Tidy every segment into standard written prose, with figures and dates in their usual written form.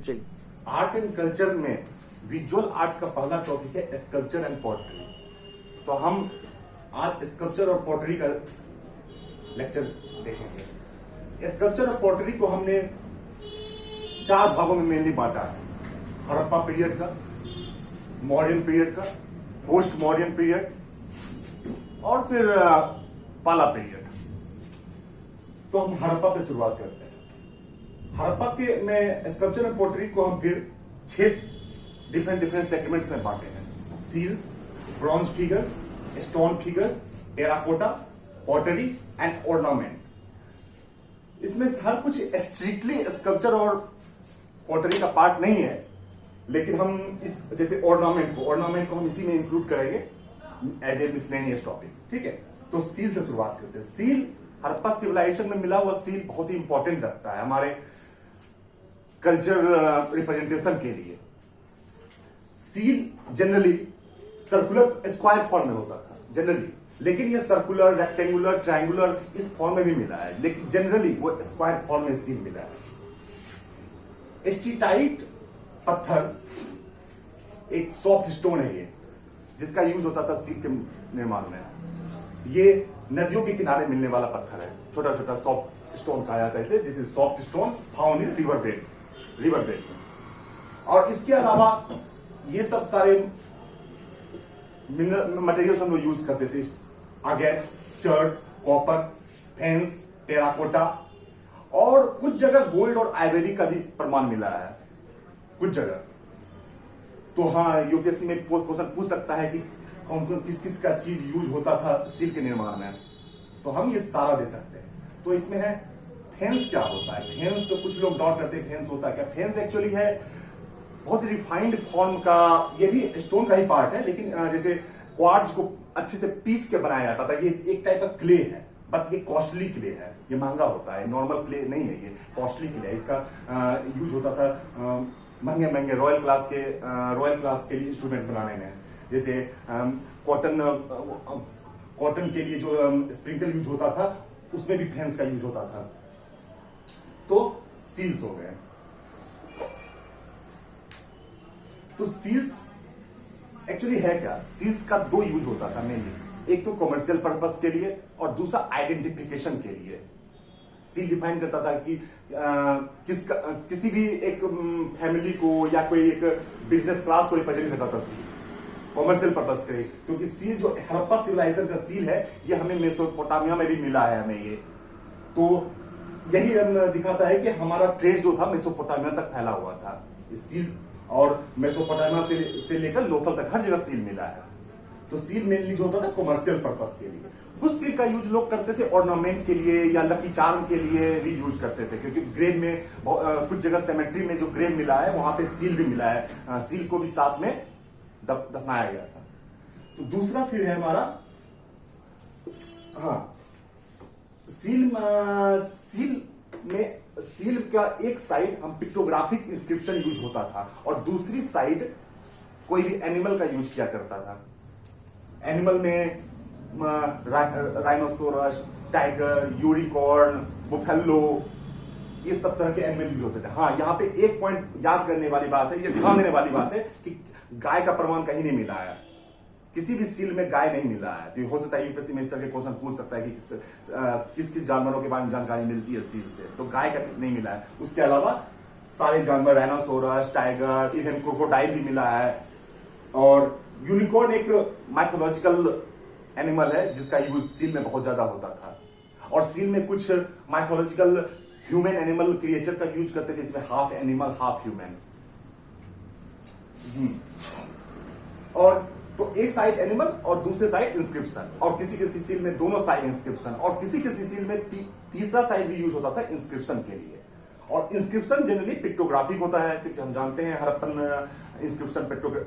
चलिए। Art and culture में visual arts का पहला टॉपिक है स्कल्पचर एंड पॉटरी। तो हम आज स्कल्पचर और पॉटरी का लेक्चर देखेंगे। स्कल्पचर और पॉटरी को हमने 4 भागों में मेनली बांटा है। हड़प्पा पीरियड का, मॉडर्न पीरियड का, पोस्ट मॉडर्न पीरियड और फिर पाला पीरियड। तो हम हड़प्पा पे शुरुआत करते हैं। हड़प्पा के में स्कल्पचर एंड पोटरी को हम फिर 6 डिफरेंट सेगमेंट्स में बांटे हैं। Seals, bronze figures, stone figures, terracotta, pottery and ornament. इसमें हर कुछ स्ट्रिक्टली स्कल्पचर और पॉटरी का पार्ट नहीं है, लेकिन हम इस जैसे ऑर्नामेंट को हम इसी में इंक्लूड करेंगे एज ए मिसलेनियस टॉपिक। ठीक है, तो सील से शुरुआत करते हैं। सील हड़प्पा सिविलाइजेशन में मिला हुआ सील बहुत ही इंपॉर्टेंट रखता है हमारे कल्चर रिप्रेजेंटेशन के लिए। Seal generally circular square form में होता था जनरली, लेकिन ये सर्कुलर, रेक्टेंगुलर, ट्रायंगुलर इस फॉर्म में भी मिला है, लेकिन जनरली वो स्क्वायर फॉर्म में सील मिला है। एस्टीटाइट पत्थर एक सॉफ्ट स्टोन है ये, जिसका यूज होता था सील के निर्माण में। ये नदियों के किनारे मिलने वाला पत्थर है, छोटा छोटा सॉफ्ट स्टोन कहा जाता है इसे। This is soft stone found in river bed. और इसके अलावा ये सब सारे मिनरल मटेरियल्स हम लोग यूज करते थे। अगेट, चर्ड, कॉपर, फेंस, टेराकोटा और कुछ जगह गोल्ड और आइवरी का भी प्रमाण मिला है कुछ जगह। तो हाँ, यूपीएससी में क्वेश्चन पूछ सकता है कि कौन कौन किस का चीज यूज होता था सील के निर्माण में, तो हम ये सारा दे सकते हैं। तो इसमें है फेंस क्या होता है। फेंस कुछ लोग डाउट करते हैं फेंस होता है क्या। फेंस एक्चुअली है बहुत रिफाइंड फॉर्म का, ये भी स्टोन का ही पार्ट है, लेकिन जैसे क्वार्ट्ज को अच्छे से पीस के बनाया जाता था। ये एक टाइप का क्ले है, बट ये कॉस्टली क्ले है, ये महंगा होता है, नॉर्मल क्ले नहीं है, ये कॉस्टली क्ले है। इसका यूज होता था महंगे रॉयल क्लास के लिए इंस्ट्रूमेंट बनाने में। जैसे कॉटन के लिए जो स्प्रिंकल यूज होता था, उसमें भी फेंस का यूज होता था। तो सील्स हो गए। तो सील्स एक्चुअली है क्या। सील्स का 2 यूज होता था मेनली, एक तो कमर्शियल पर्पस के लिए और दूसरा आइडेंटिफिकेशन के लिए। सील डिफाइन करता था कि किसी भी एक फैमिली को या कोई एक बिजनेस क्लास को रिप्रेजेंट करता था सील, कॉमर्शियल पर्पस के लिए। क्योंकि सील जो हड़प्पा सिविलाइजेशन का सील है, ये हमें मेसोपोटामिया में भी मिला है हमें ये। तो यही दिखाता है कि हमारा ट्रेड जो था मेसोपोटामिया तक फैला हुआ था। सील और मेसोपोटामिया से लेकर लोथल तक हर जगह सील मिला है। तो सील मेनली जो होता था कॉमर्शियल पर्पस के लिए। कुछ सील का यूज लोग करते थे ऑर्नामेंट के लिए या लकी चार्म के लिए भी यूज करते थे, क्योंकि ग्रेव में कुछ जगह सेमेट्री में जो ग्रेव मिला है वहां पे सील भी मिला है। सील को भी साथ में दफनाया गया था। तो दूसरा फिर है हमारा सील का एक साइड हम पिक्टोग्राफिक इंस्क्रिप्शन यूज होता था और दूसरी साइड कोई भी एनिमल का यूज किया करता था। एनिमल में राइनोसोरस, टाइगर, यूनिकॉर्न, बुफेलो, ये सब तरह के एनिमल यूज होते थे। हाँ, यहाँ पे एक पॉइंट याद करने वाली बात है, ये ध्यान देने वाली बात है कि गाय का प्रमाण कहीं नहीं मिला है, किसी भी सील में गाय नहीं मिला है। तो हो सकता है यूपीएससी में इस तरह के क्वेश्चन पूछ सकता है कि किस किस जानवरों के बारे में जानकारी मिलती है सील से, तो गाय का नहीं मिला है। उसके अलावा सारे जानवर, राइनोसोरस, टाइगर, इवन क्रोकोडाइल भी मिला है। और यूनिकॉर्न एक माइथोलॉजिकल एनिमल है जिसका यूज सील में बहुत ज्यादा होता था। और सील में कुछ माइथोलॉजिकल ह्यूमन एनिमल क्रिएचर का यूज करते थे, जिसमें हाफ एनिमल हाफ ह्यूमन। और तो एक साइड एनिमल और दूसरे साइड इंस्क्रिप्शन, और किसी किसी सील में दोनों साइड इंस्क्रिप्शन, और किसी किसी सील में तीसरा साइड भी यूज होता था इंस्क्रिप्शन के लिए। और इंस्क्रिप्शन जनरली पिक्टोग्राफिक होता है, क्योंकि हम जानते हैं हड़प्पन इंस्क्रिप्शन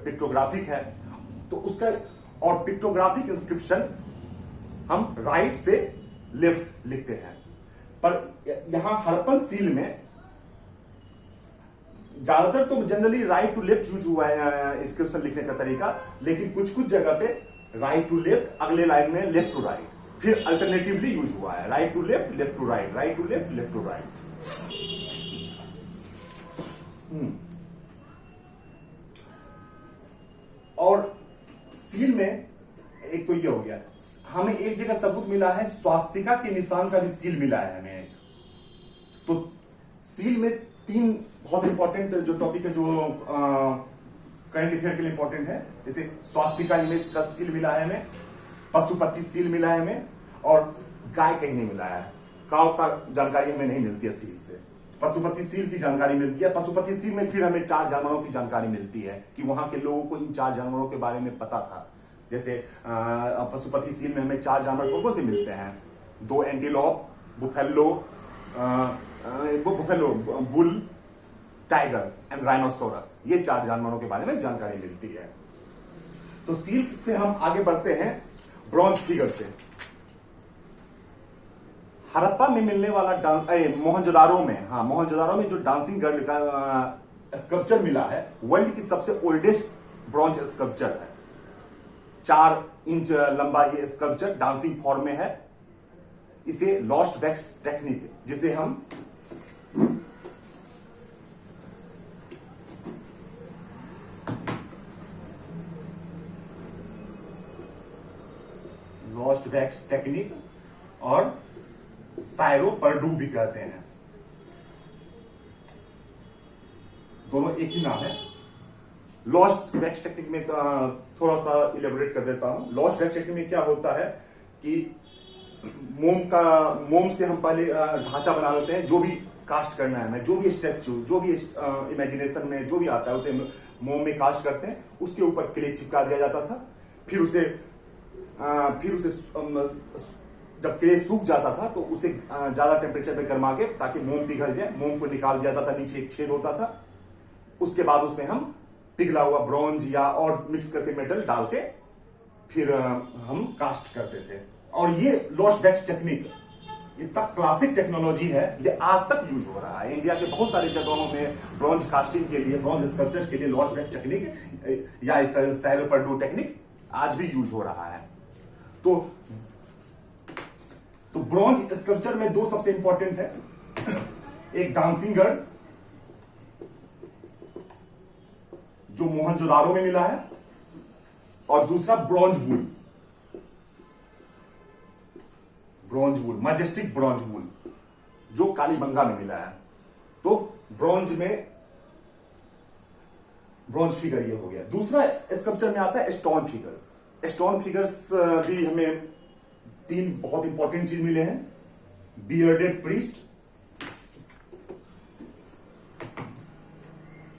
पिक्टोग्राफिक है। तो उसका और पिक्टोग्राफिक इंस्क्रिप्शन हम राइट से लेफ्ट लिखते हैं, पर यहां हड़प्पन सील में ज्यादातर तो generally right to left use हुआ है इंस्क्रिप्शन लिखने का तरीका, लेकिन कुछ कुछ जगह पे राइट टू लेफ्ट, अगले लाइन में लेफ्ट टू राइट, फिर अल्टरनेटिवली यूज हुआ है right to left, left to right, right to left, left to right. और सील में एक तो ये हो गया, हमें एक जगह सबूत मिला है, स्वास्तिका के निशान का भी सील मिला है हमें। तो सील में 3 बहुत इंपॉर्टेंट जो टॉपिक है, जो करंट अफेयर के लिए इंपॉर्टेंट है, जैसे स्वास्तिका इमेज का सील मिला है हमें, पशुपति सील मिला है हमें, और गाय कहीं नहीं मिला है। काव का जानकारी हमें नहीं मिलती है सील से, पशुपति सील की जानकारी मिलती है। पशुपति सील में फिर हमें 4 जानवरों की जानकारी मिलती है कि वहां के लोगों को इन 4 जानवरों के बारे में पता था। जैसे पशुपति सील में हमें 4 जानवर कौन से मिलते हैं, 2 antelope, buffalo, bull, tiger and rhinoceros, ये 4 जानवरों के बारे में जानकारी मिलती है। तो सील से हम आगे बढ़ते हैं ब्रॉन्ज फिगर से। हड़प्पा में मिलने वाला मोहनजोदारो में जो डांसिंग गर्ल का स्कल्पचर मिला है, वर्ल्ड की सबसे ओल्डेस्ट ब्रॉन्ज स्कल्पचर है। 4 इंच लंबा ये स्कल्पचर डांसिंग फॉर्म में है। इसे लॉस्ट वैक्स टेक्निक, जिसे हम लॉस्ट वैक्स टेक्निक और सायरो परडू भी कहते हैं, दोनों एक ही नाम है। लॉस्ट वैक्स टेक्निक में थोड़ा सा इलेबोरेट कर देता हूं। लॉस्ट वैक्स टेक्निक में क्या होता है कि मोम से हम पहले ढांचा बना लेते हैं, जो भी कास्ट करना है, जो भी स्टैच्यू, जो भी इमेजिनेशन में जो भी आता है, उसे मोम में कास्ट करते हैं। उसके ऊपर क्ले चिपका दिया जाता था। फिर उसे जब क्ले सूख जाता था तो उसे ज्यादा टेम्परेचर पे गर्मा के, ताकि मोम पिघल जाए, मोम को निकाल दिया जाता था, नीचे एक छेद होता था। उसके बाद उसमें हम पिघला हुआ ब्रॉन्ज या और मिक्स करके मेटल डाल के फिर हम कास्ट करते थे। और ये लॉस्ट वैक्स टेक्निक इतना क्लासिक टेक्नोलॉजी है, ये आज तक यूज हो रहा है। इंडिया के बहुत सारे जगहों में ब्रॉन्ज कास्टिंग के लिए, ब्रॉन्ज स्कल्पचर के लिए लॉस्ट वैक्स टेक्निक या इसका सायरो परडू टेक्निक आज भी यूज हो रहा है। तो ब्रॉन्ज स्कल्पचर में 2 सबसे इंपॉर्टेंट है, एक डांसिंग गर्ल जो मोहनजोदारो में मिला है, और दूसरा ब्रॉन्ज वुल, मैजेस्टिक ब्रॉन्ज वुल, जो कालीबंगा में मिला है। तो ब्रॉन्ज फिगर ये हो गया। दूसरा स्कल्पचर में आता है स्टोन फिगर्स। स्टोन फिगर्स भी हमें 3 बहुत इंपॉर्टेंट चीज मिले हैं, बियर्डेड प्रीस्ट,